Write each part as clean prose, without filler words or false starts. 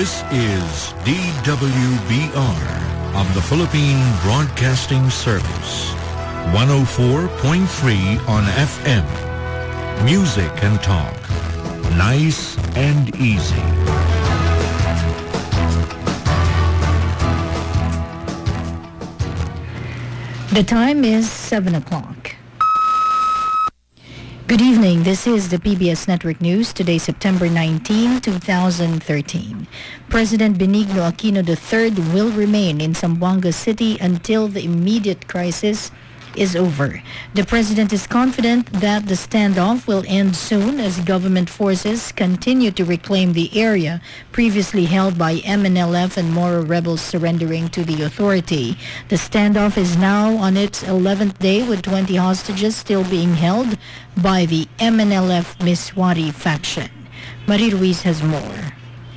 This is DWBR of the Philippine Broadcasting Service. 104.3 on FM. Music and talk. Nice and easy. The time is 7 o'clock. Good evening. This is the PBS Network News. Today, September 19, 2013. President Benigno Aquino III will remain in Zamboanga City until the immediate crisis is over. The president is confident that the standoff will end soon as government forces continue to reclaim the area previously held by MNLF and Moro rebels surrendering to the authority. The standoff is now on its 11th day with 20 hostages still being held by the MNLF Miswari faction. Marie Ruiz has more.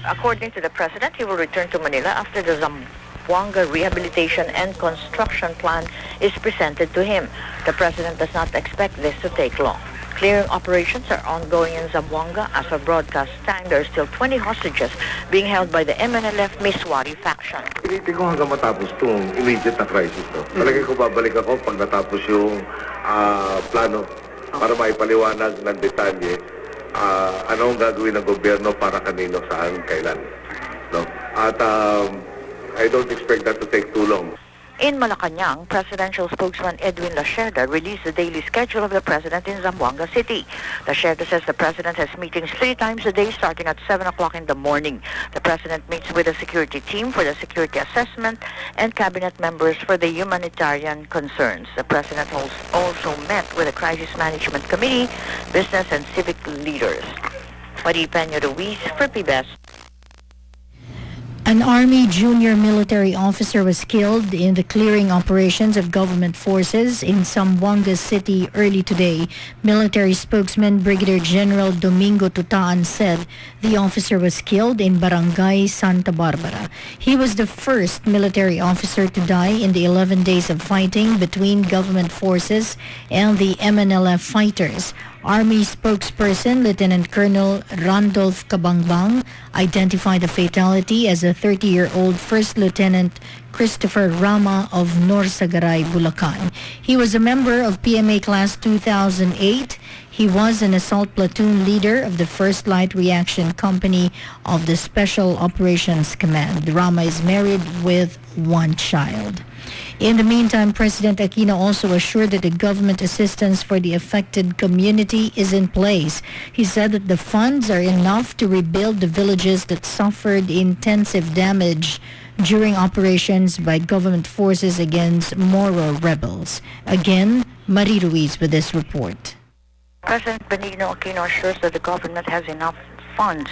According to the president, he will return to Manila after the Zamboanga Rehabilitation and Construction Plan is presented to him. The president does not expect this to take long. Clearing operations are ongoing in Zamboanga. As of broadcast time, there are still 20 hostages being held by the MNLF Miswari faction. Pilitin ko hanggang matapos itong immediate na crisis. Palagay ko babalik ako pag natapos yung plano para maipaliwanag ng detalye anong gagawin ng gobyerno para kanino, saan, kailan. No? At I don't expect that to take too long. In Malacanang, presidential spokesman Edwin Lacerda released the daily schedule of the president in Zamboanga City. Lacerda says the president has meetings 3 times a day starting at 7 o'clock in the morning. The president meets with the security team for the security assessment and cabinet members for the humanitarian concerns. The president also met with the Crisis Management Committee, business and civic leaders. Marie Peña Ruiz for PBS. An Army junior military officer was killed in the clearing operations of government forces in Zamboanga City early today. Military spokesman Brigadier General Domingo Tutaan said the officer was killed in Barangay Santa Barbara. He was the first military officer to die in the 11 days of fighting between government forces and the MNLF fighters. Army spokesperson Lieutenant Colonel Randolph Cabangbang identified the fatality as a 30-year-old First Lieutenant Christopher Rama of Norsagaray, Bulacan. He was a member of PMA Class 2008. He was an assault platoon leader of the 1st Light Reaction Company of the Special Operations Command. Rama is married with 1 child. In the meantime, President Aquino also assured that the government assistance for the affected community is in place. He said that the funds are enough to rebuild the villages that suffered intensive damage during operations by government forces against Moro rebels. Again, Marie Ruiz with this report. President Benigno Aquino assures that the government has enough funds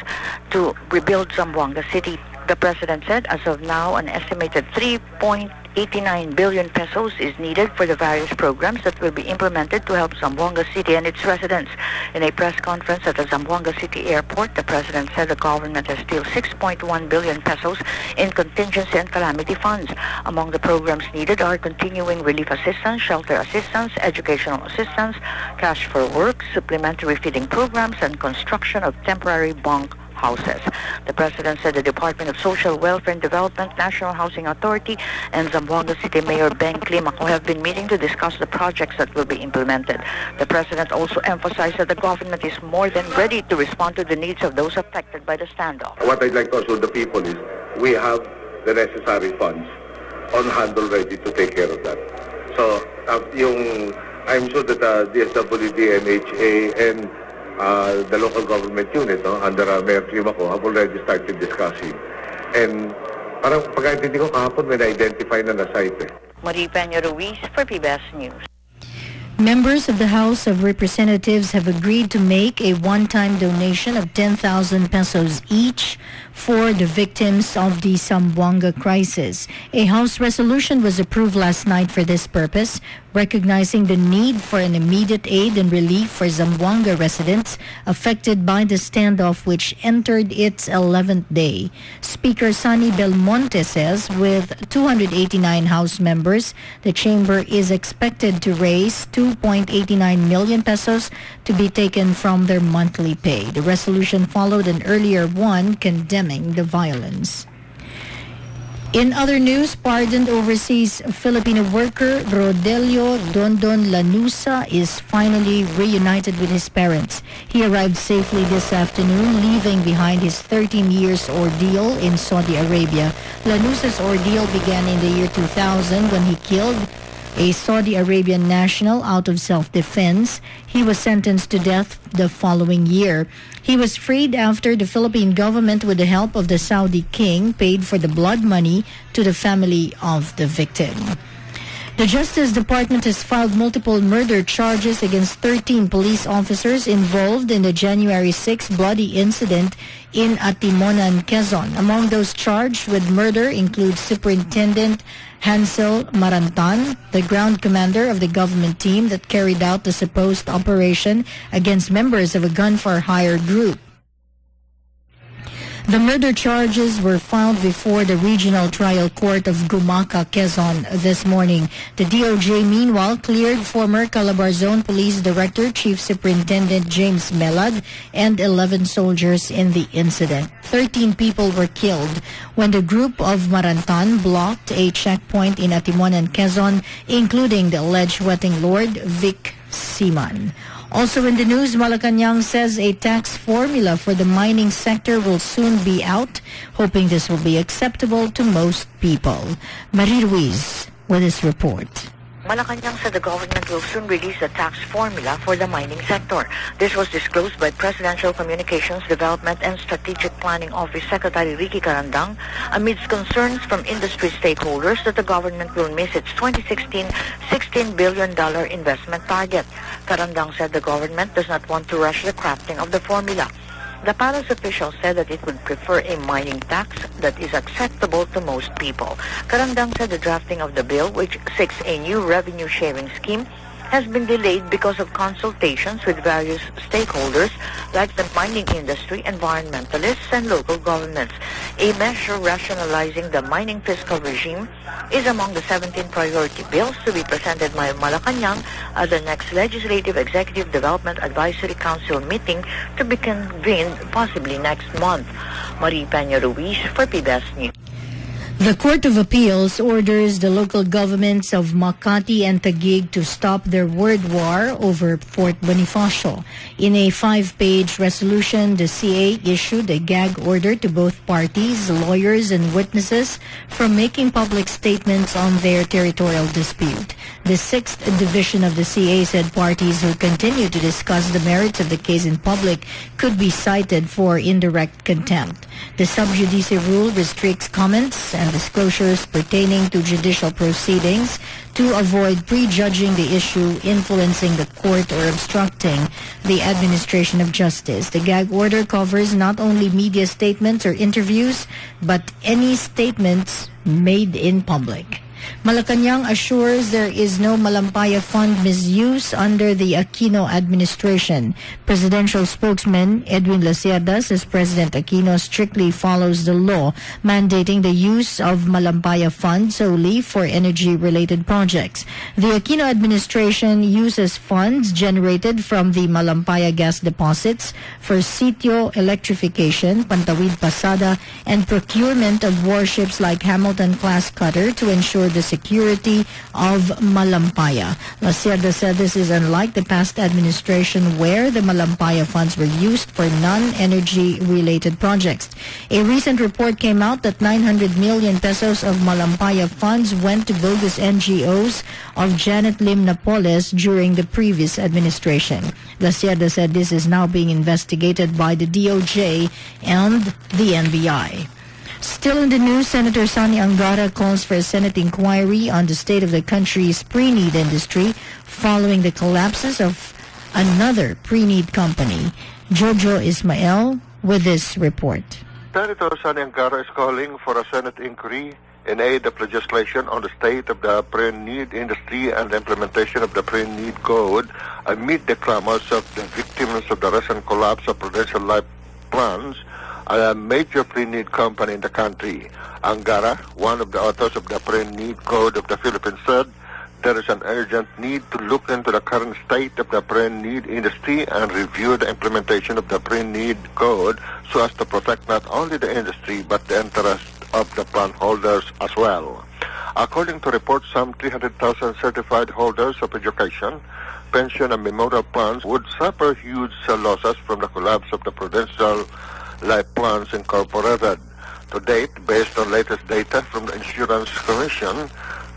to rebuild Zamboanga City. The president said as of now an estimated 3.89 billion pesos is needed for the various programs that will be implemented to help Zamboanga City and its residents. In a press conference at the Zamboanga City Airport, the president said the government has still 6.1 billion pesos in contingency and calamity funds. Among the programs needed are continuing relief assistance, shelter assistance, educational assistance, cash for work, supplementary feeding programs, and construction of temporary bunk houses. The president said the Department of Social Welfare and Development, National Housing Authority, and Zamboanga City Mayor Ben Climaco have been meeting to discuss the projects that will be implemented. The president also emphasized that the government is more than ready to respond to the needs of those affected by the standoff. What I'd like to assure the people is we have the necessary funds on hand already to take care of that. So, I'm sure that DSWD, NHA, and the local government unit under Mayor Climaco have already started discussing. And parang pagkaintindi ko kahapon may na-identify na site. Marie Peña Ruiz for PBS News. Members of the House of Representatives have agreed to make a one-time donation of 10,000 pesos each for the victims of the Zamboanga crisis. A House resolution was approved last night for this purpose, recognizing the need for an immediate aid and relief for Zamboanga residents affected by the standoff which entered its 11th day. Speaker Sonny Belmonte says with 289 House members, the chamber is expected to raise 2.89 million pesos to be taken from their monthly pay. The resolution followed an earlier one condemning stemming the violence. In other news, pardoned overseas Filipino worker Rodelio Dondon Lanusa is finally reunited with his parents. He arrived safely this afternoon, leaving behind his 13 years ordeal in Saudi Arabia. Lanusa's ordeal began in the year 2000 when he killed a Saudi Arabian national out of self-defense. He was sentenced to death the following year. He was freed after the Philippine government, with the help of the Saudi king, paid for the blood money to the family of the victim. The Justice Department has filed multiple murder charges against 13 police officers involved in the January 6 bloody incident in Atimonan, Quezon. Among those charged with murder include Superintendent Hansel Marantan, the ground commander of the government team that carried out the supposed operation against members of a gun-for-hire group. The murder charges were filed before the Regional Trial Court of Gumaca, Quezon this morning. The DOJ, meanwhile, cleared former Calabar Zone Police Director Chief Superintendent James Melad and 11 soldiers in the incident. 13 people were killed when the group of Marantan blocked a checkpoint in Atimonan, Quezon, including the alleged wedding lord Vic Siman. Also in the news, Malacanang says a tax formula for the mining sector will soon be out, hoping this will be acceptable to most people. Marie Ruiz with this report. Malacanang said the government will soon release a tax formula for the mining sector. This was disclosed by Presidential Communications Development and Strategic Planning Office Secretary Ricky Carandang amidst concerns from industry stakeholders that the government will miss its 2016 $16 billion investment target. Carandang said the government does not want to rush the crafting of the formula. The palace official said that it would prefer a mining tax that is acceptable to most people. Carandang said the drafting of the bill, which seeks a new revenue-sharing scheme, has been delayed because of consultations with various stakeholders like the mining industry, environmentalists, and local governments. A measure rationalizing the mining fiscal regime is among the 17 priority bills to be presented by Malacanang at the next Legislative Executive Development Advisory Council meeting to be convened possibly next month. Marie Peña Ruiz for PBS News. The Court of Appeals orders the local governments of Makati and Taguig to stop their word war over Fort Bonifacio. In a 5-page resolution, the CA issued a gag order to both parties, lawyers, and witnesses from making public statements on their territorial dispute. The 6th Division of the CA said parties who continue to discuss the merits of the case in public could be cited for indirect contempt. The sub judice rule restricts comments and disclosures pertaining to judicial proceedings to avoid prejudging the issue, influencing the court, or obstructing the administration of justice. The gag order covers not only media statements or interviews, but any statements made in public. Malacanang assures there is no Malampaya Fund misuse under the Aquino administration. Presidential spokesman Edwin Lacerda says President Aquino strictly follows the law mandating the use of Malampaya Fund solely for energy-related projects. The Aquino administration uses funds generated from the Malampaya gas deposits for sitio electrification, Pantawid Pasada, and procurement of warships like Hamilton-class cutter to ensure the security of Malampaya. Lacerda said this is unlike the past administration where the Malampaya funds were used for non-energy related projects. A recent report came out that 900 million pesos of Malampaya funds went to bogus NGOs of Janet Lim Napoles during the previous administration. Lacerda said this is now being investigated by the DOJ and the NBI. Still in the news, Senator Sani Angara calls for a Senate inquiry on the state of the country's pre-need industry following the collapses of another pre-need company. Jojo Ismael with this report. Senator Sani Angara is calling for a Senate inquiry in aid of legislation on the state of the pre-need industry and the implementation of the pre-need code amid the clamors of the victims of the recent collapse of Prudential Life Plans, a major pre-need company in the country. Angara, one of the authors of the pre-need code of the Philippines, said there is an urgent need to look into the current state of the pre-need industry and review the implementation of the pre-need code so as to protect not only the industry but the interest of the plan holders as well. According to reports, some 300,000 certified holders of education, pension and memorial plans would suffer huge losses from the collapse of the Prudential Life Plans Incorporated. To date, based on latest data from the Insurance Commission,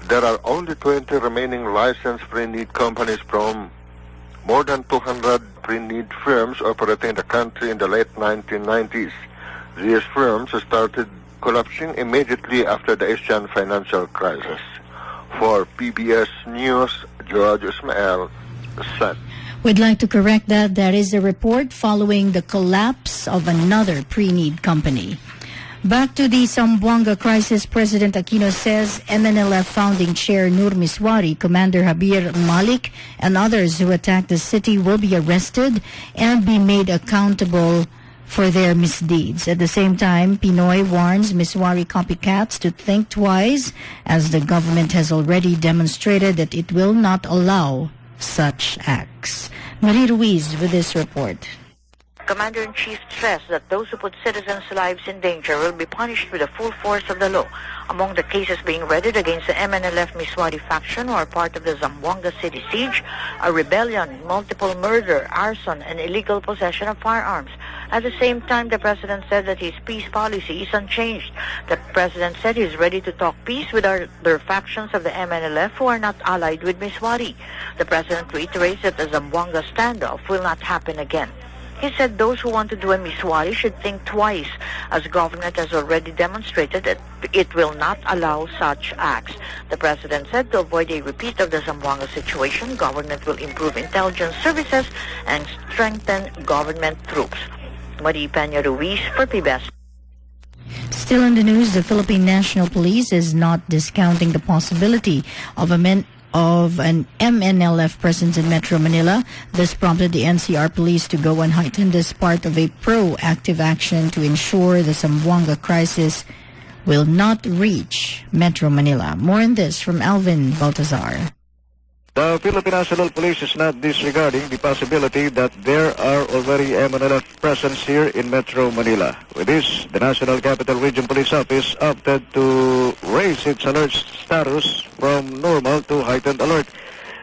there are only 20 remaining licensed pre-need companies from more than 200 pre-need firms operating in the country in the late 1990s. These firms started collapsing immediately after the Asian financial crisis. For PBS News, George Ismael, Sen. We'd like to correct that. That is a report following the collapse of another pre-need company. Back to the Zamboanga crisis, President Aquino says MNLF founding chair Nur Miswari, Commander Habir Malik, and others who attacked the city will be arrested and be made accountable for their misdeeds. At the same time, Pinoy warns Miswari copycats to think twice, as the government has already demonstrated that it will not allow such acts. Marie Ruiz with this report. Commander-in-Chief stressed that those who put citizens' lives in danger will be punished with the full force of the law. Among the cases being readied against the MNLF Miswari faction who are part of the Zamboanga City siege are rebellion, multiple murder, arson, and illegal possession of firearms. At the same time, the President said that his peace policy is unchanged. The President said he is ready to talk peace with other factions of the MNLF who are not allied with Miswari. The President reiterates that the Zamboanga standoff will not happen again. He said those who want to do a Miswari should think twice, as government has already demonstrated that it will not allow such acts. The President said to avoid a repeat of the Zamboanga situation, government will improve intelligence services and strengthen government troops. Marie Peña Ruiz for PBS. Still in the news, the Philippine National Police is not discounting the possibility of an MNLF presence in Metro Manila. This prompted the NCR police to go unheightened as part of a proactive action to ensure the Zamboanga crisis will not reach Metro Manila. More on this from Alvin Baltazar. The Philippine National Police is not disregarding the possibility that there are already MNLF presence here in Metro Manila. With this, the National Capital Region Police Office opted to raise its alert status from normal to heightened alert.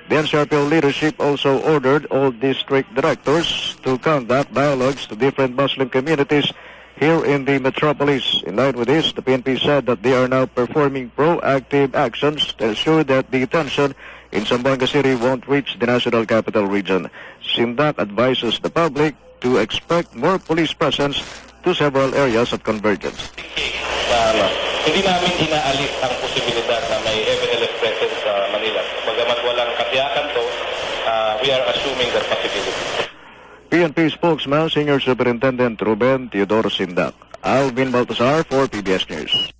The NCRPO leadership also ordered all district directors to conduct dialogues to different Muslim communities here in the metropolis. In line with this, the PNP said that they are now performing proactive actions to ensure that the tension in Zamboanga City won't reach the National Capital Region. SINDAC advises the public to expect more police presence to several areas of convergence. Hindi namin inaalis ang posibilidad na may MNLF presence sa Manila. Bagamat walang katiyakan to, we are assuming that possibility. PNP spokesman, Senior Superintendent Ruben Teodoro SINDAC. Alvin Baltazar for PBS News.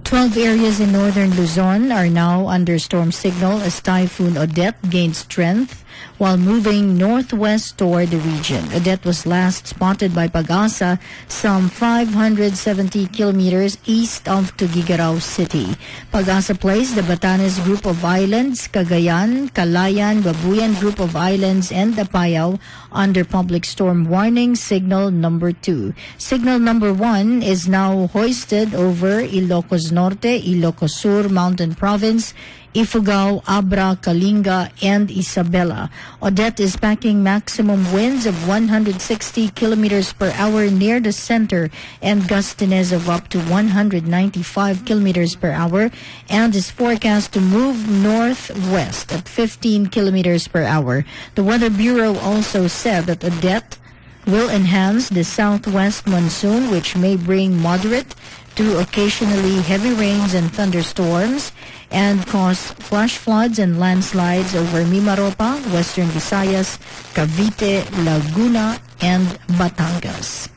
12 areas in northern Luzon are now under storm signal as Typhoon Odette gains strength while moving northwest toward the region. Odette was last spotted by Pag-asa some 570 kilometers east of Tuguegarao City. Pag-asa placed the Batanes Group of Islands, Cagayan, Calayan, Babuyan Group of Islands, and Apayao under public storm warning signal number 2. Signal number 1 is now hoisted over Ilocos Norte, Ilocos Sur, Mountain Province, Ifugao, Abra, Kalinga, and Isabela. Odette is packing maximum winds of 160 kilometers per hour near the center and gustiness of up to 195 kilometers per hour and is forecast to move northwest at 15 kilometers per hour. The Weather Bureau also said that Odette will enhance the southwest monsoon, which may bring moderate to occasionally heavy rains and thunderstorms and cause flash floods and landslides over Mimaropa, Western Visayas, Cavite, Laguna, and Batangas.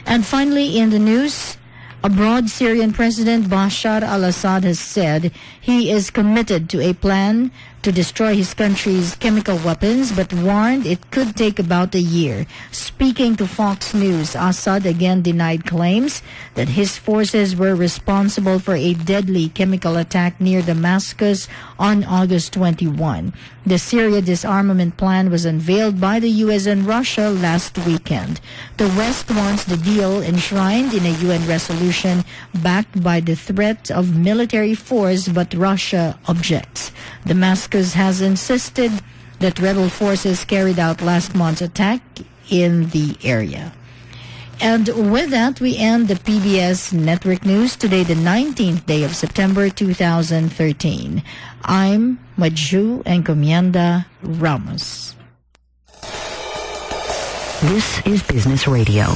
And finally, in the news, abroad, Syrian President Bashar al-Assad has said he is committed to a plan to destroy his country's chemical weapons, but warned it could take about a year. Speaking to Fox News, Assad again denied claims that his forces were responsible for a deadly chemical attack near Damascus on August 21. The Syria disarmament plan was unveiled by the U.S. and Russia last weekend. The West wants the deal enshrined in a UN resolution backed by the threat of military force, but Russia objects. Damascus has insisted that rebel forces carried out last month's attack in the area. And with that, we end the PBS Network News today, the 19th day of September 2013. I'm Maju Encomienda Ramos. This is Business Radio.